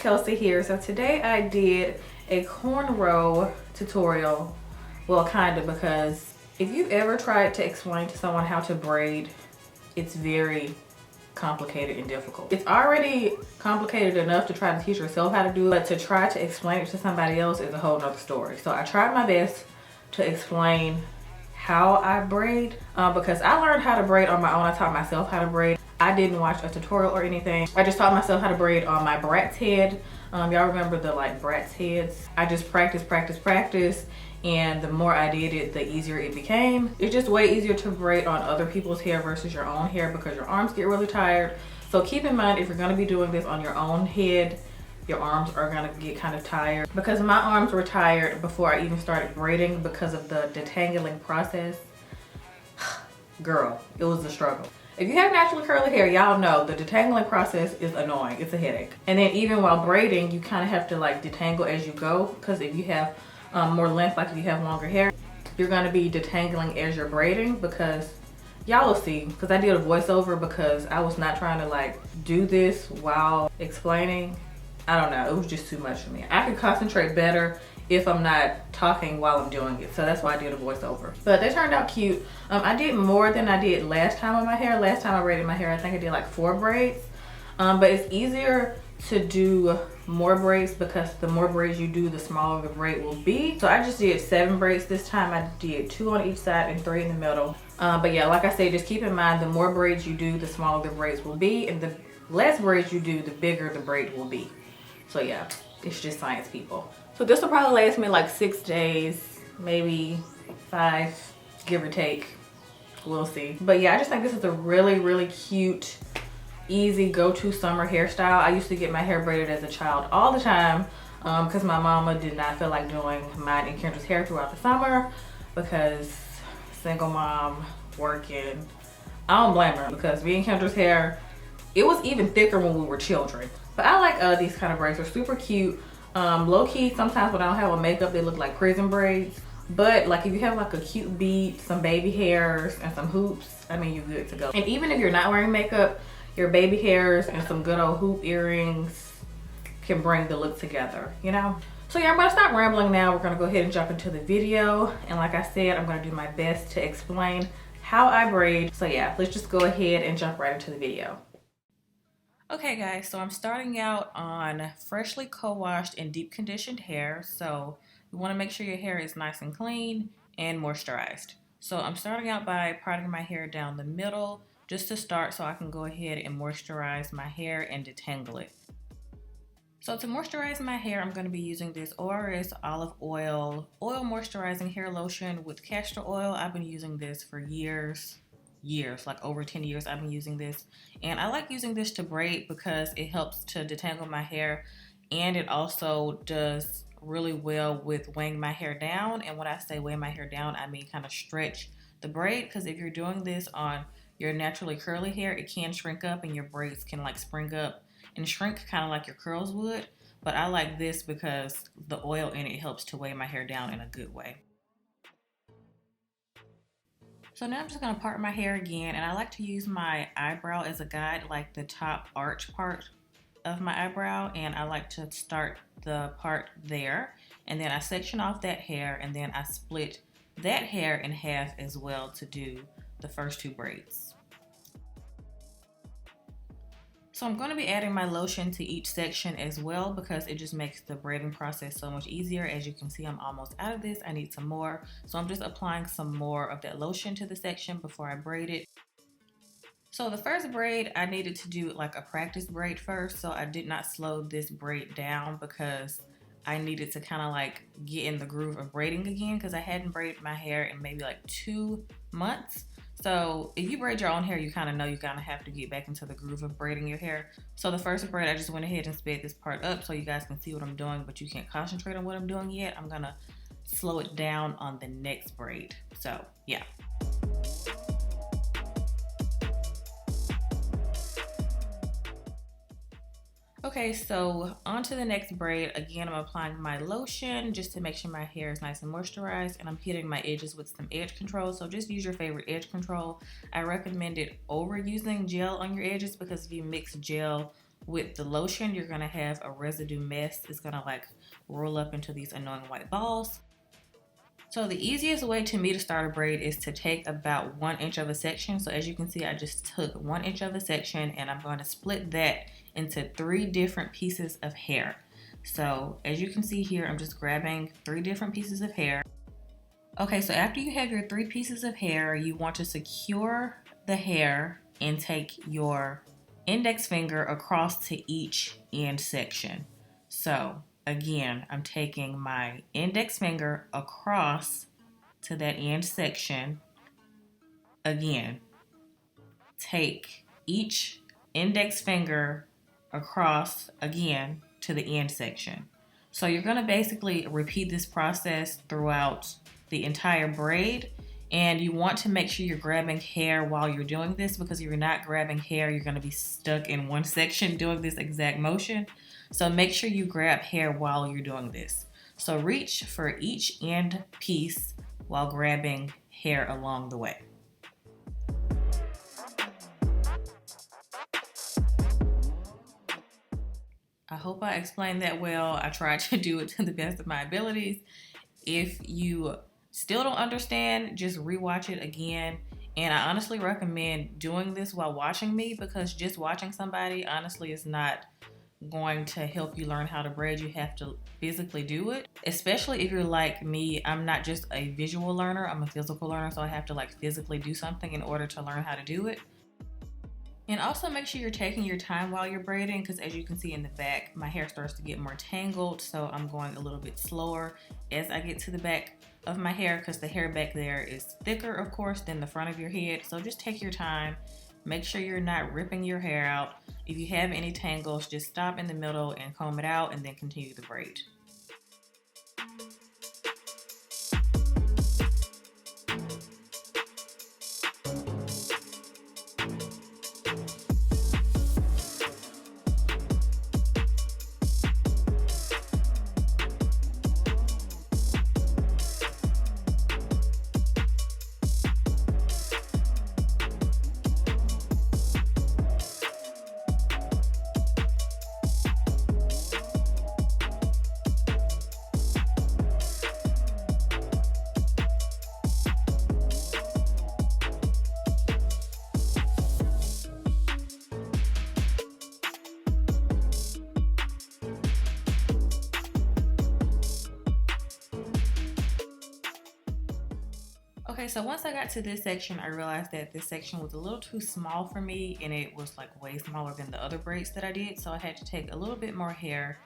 Kelsey here. So today I did a cornrow tutorial. Well, kind of, because if you've ever tried to explain to someone how to braid, it's very complicated and difficult. It's already complicated enough to try to teach yourself how to do it, but to try to explain it to somebody else is a whole nother story. So I tried my best to explain how I braid because I learned how to braid on my own. I taught myself how to braid. I didn't watch a tutorial or anything. I just taught myself how to braid on my brat's head. Y'all remember the brat's heads? I just practiced, and the more I did it, the easier it became. It's just way easier to braid on other people's hair versus your own hair because your arms get really tired. So keep in mind, if you're gonna be doing this on your own head, your arms are gonna get kind of tired. Because my arms were tired before I even started braiding because of the detangling process. Girl, it was a struggle. If you have naturally curly hair, y'all know the detangling process is annoying. It's a headache. And then even while braiding, you kind of have to detangle as you go, because if you have more length, like if you have longer hair, you're going to be detangling as you're braiding, because y'all will see, because I did a voiceover because I was not trying to do this while explaining. I don't know, it was just too much for me. I can concentrate better if I'm not talking while I'm doing it. So that's why I did a voiceover. But they turned out cute. I did more than I did last time on my hair. Last time I braided my hair, I think I did 4 braids. But it's easier to do more braids because the more braids you do, the smaller the braid will be. So I just did 7 braids this time. I did 2 on each side and 3 in the middle. But yeah, like I said, just keep in mind, the more braids you do, the smaller the braids will be. And the less braids you do, the bigger the braid will be. So yeah, it's just science, people. So this will probably last me 6 days, maybe 5, give or take. We'll see. But yeah, I just think this is a really, really cute, easy go-to summer hairstyle. I used to get my hair braided as a child all the time because my mama did not feel like doing mine and Kendra's hair throughout the summer because single mom, working. I don't blame her, because me and Kendra's hair, it was even thicker when we were children. But I like these kind of braids. They're super cute. Low-key, sometimes when I don't have a makeup, they look like prison braids. But if you have a cute bead, some baby hairs, and some hoops, I mean, you're good to go. And even if you're not wearing makeup, your baby hairs and some good old hoop earrings can bring the look together, you know? So yeah, I'm gonna stop rambling now. We're gonna go ahead and jump into the video. And like I said, I'm gonna do my best to explain how I braid. So yeah, let's just go ahead and jump right into the video. Okay guys, so I'm starting out on freshly co-washed and deep conditioned hair. So you want to make sure your hair is nice and clean and moisturized. So I'm starting out by parting my hair down the middle just to start, so I can go ahead and moisturize my hair and detangle it. So to moisturize my hair, I'm going to be using this ORS olive oil moisturizing hair lotion with castor oil. I've been using this for years, over 10 years I've been using this. And I like using this to braid because it helps to detangle my hair, and it also does really well with weighing my hair down. And when I say weigh my hair down, I mean kind of stretch the braid, because if you're doing this on your naturally curly hair, it can shrink up and your braids can spring up and shrink kind of like your curls would. But I like this because the oil in it helps to weigh my hair down in a good way. So now I'm just going to part my hair again, and I like to use my eyebrow as a guide, like the top arch part of my eyebrow, and I like to start the part there, and then I section off that hair, and then I split that hair in half as well to do the first 2 braids. So I'm going to be adding my lotion to each section as well, because it just makes the braiding process so much easier. As you can see, I'm almost out of this. I need some more. So I'm just applying some more of that lotion to the section before I braid it. So the first braid, I needed to do a practice braid first. So I did not slow this braid down because I needed to kind of get in the groove of braiding again, because I hadn't braided my hair in maybe 2 months. So if you braid your own hair, you kind of know you kind of have to get back into the groove of braiding your hair. So the first braid, I just went ahead and sped this part up so you guys can see what I'm doing, but you can't concentrate on what I'm doing yet. I'm gonna slow it down on the next braid. So yeah. Okay, so on to the next braid. Again, I'm applying my lotion just to make sure my hair is nice and moisturized, and I'm hitting my edges with some edge control. So just use your favorite edge control. I recommend it over using gel on your edges, because if you mix gel with the lotion, you're gonna have a residue mess. It's gonna like roll up into these annoying white balls. So the easiest way to me to start a braid is to take about 1 inch of a section. So as you can see, I just took 1 inch of a section and I'm going to split that into 3 different pieces of hair. So as you can see here, I'm just grabbing 3 different pieces of hair. Okay, so after you have your 3 pieces of hair, you want to secure the hair and take your index finger across to each end section. So again, I'm taking my index finger across to that end section. Again, take each index finger across again to the end section. So you're going to basically repeat this process throughout the entire braid. And you want to make sure you're grabbing hair while you're doing this, because if you're not grabbing hair, you're going to be stuck in one section doing this exact motion. So make sure you grab hair while you're doing this. So reach for each end piece while grabbing hair along the way. I hope I explained that well. I tried to do it to the best of my abilities. If you still don't understand, just rewatch it again. And I honestly recommend doing this while watching me, because just watching somebody honestly is not going to help you learn how to braid. You have to physically do it, especially if you're like me. I'm not just a visual learner, I'm a physical learner, so I have to like physically do something in order to learn how to do it. And also make sure you're taking your time while you're braiding, because as you can see in the back, my hair starts to get more tangled, so I'm going a little bit slower as I get to the back of my hair, because the hair back there is thicker, of course, than the front of your head. So just take your time. Make sure you're not ripping your hair out. If you have any tangles, just stop in the middle and comb it out and then continue the braid. Okay, so once I got to this section, I realized that this section was a little too small for me, and it was like way smaller than the other braids that I did. So I had to take a little bit more hair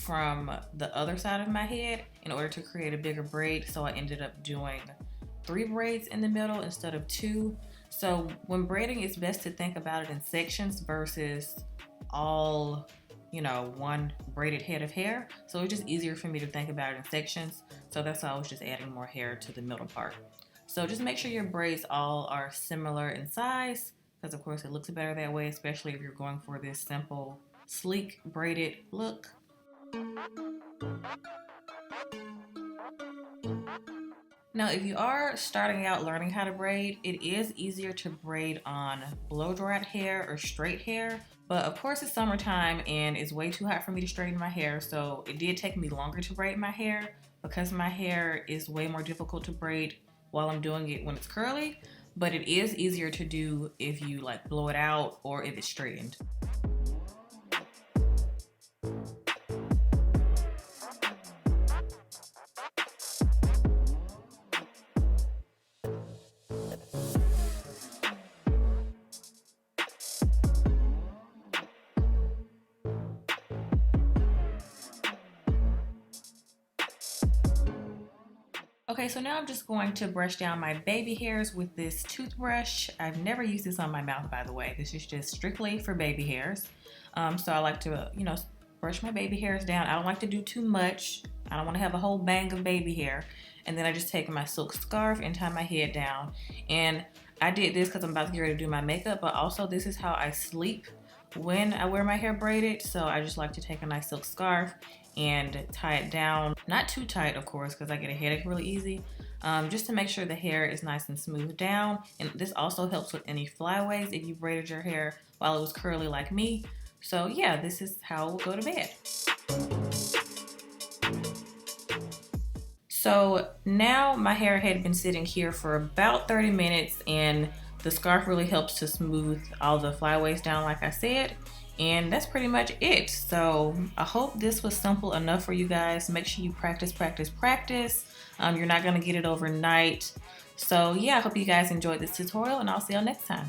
from the other side of my head in order to create a bigger braid. So I ended up doing 3 braids in the middle instead of 2. So when braiding, it's best to think about it in sections versus all, one braided head of hair. So it's just easier for me to think about it in sections. So that's why I was just adding more hair to the middle part. So just make sure your braids all are similar in size, because of course it looks better that way, especially if you're going for this simple, sleek braided look. Now, if you are starting out learning how to braid, it is easier to braid on blow-dried hair or straight hair. But of course it's summertime and it's way too hot for me to straighten my hair, so it did take me longer to braid my hair because my hair is way more difficult to braid while I'm doing it when it's curly. But it is easier to do if you like blow it out or if it's straightened. Okay, so now I'm just going to brush down my baby hairs with this toothbrush. I've never used this on my mouth, by the way. This is just strictly for baby hairs. So I like to, brush my baby hairs down. I don't like to do too much. I don't want to have a whole bang of baby hair. And then I just take my silk scarf and tie my head down. And I did this because I'm about to get ready to do my makeup, but also this is how I sleep when I wear my hair braided. So I just like to take a nice silk scarf and tie it down. Not too tight, of course, because I get a headache really easy. Just to make sure the hair is nice and smooth down. And this also helps with any flyaways if you braided your hair while it was curly like me. So yeah, this is how we'll go to bed. So now my hair had been sitting here for about 30 minutes, and the scarf really helps to smooth all the flyaways down like I said. And that's pretty much it. So I hope this was simple enough for you guys. Make sure you practice, practice, practice. You're not gonna get it overnight. So yeah, I hope you guys enjoyed this tutorial, and I'll see y'all next time.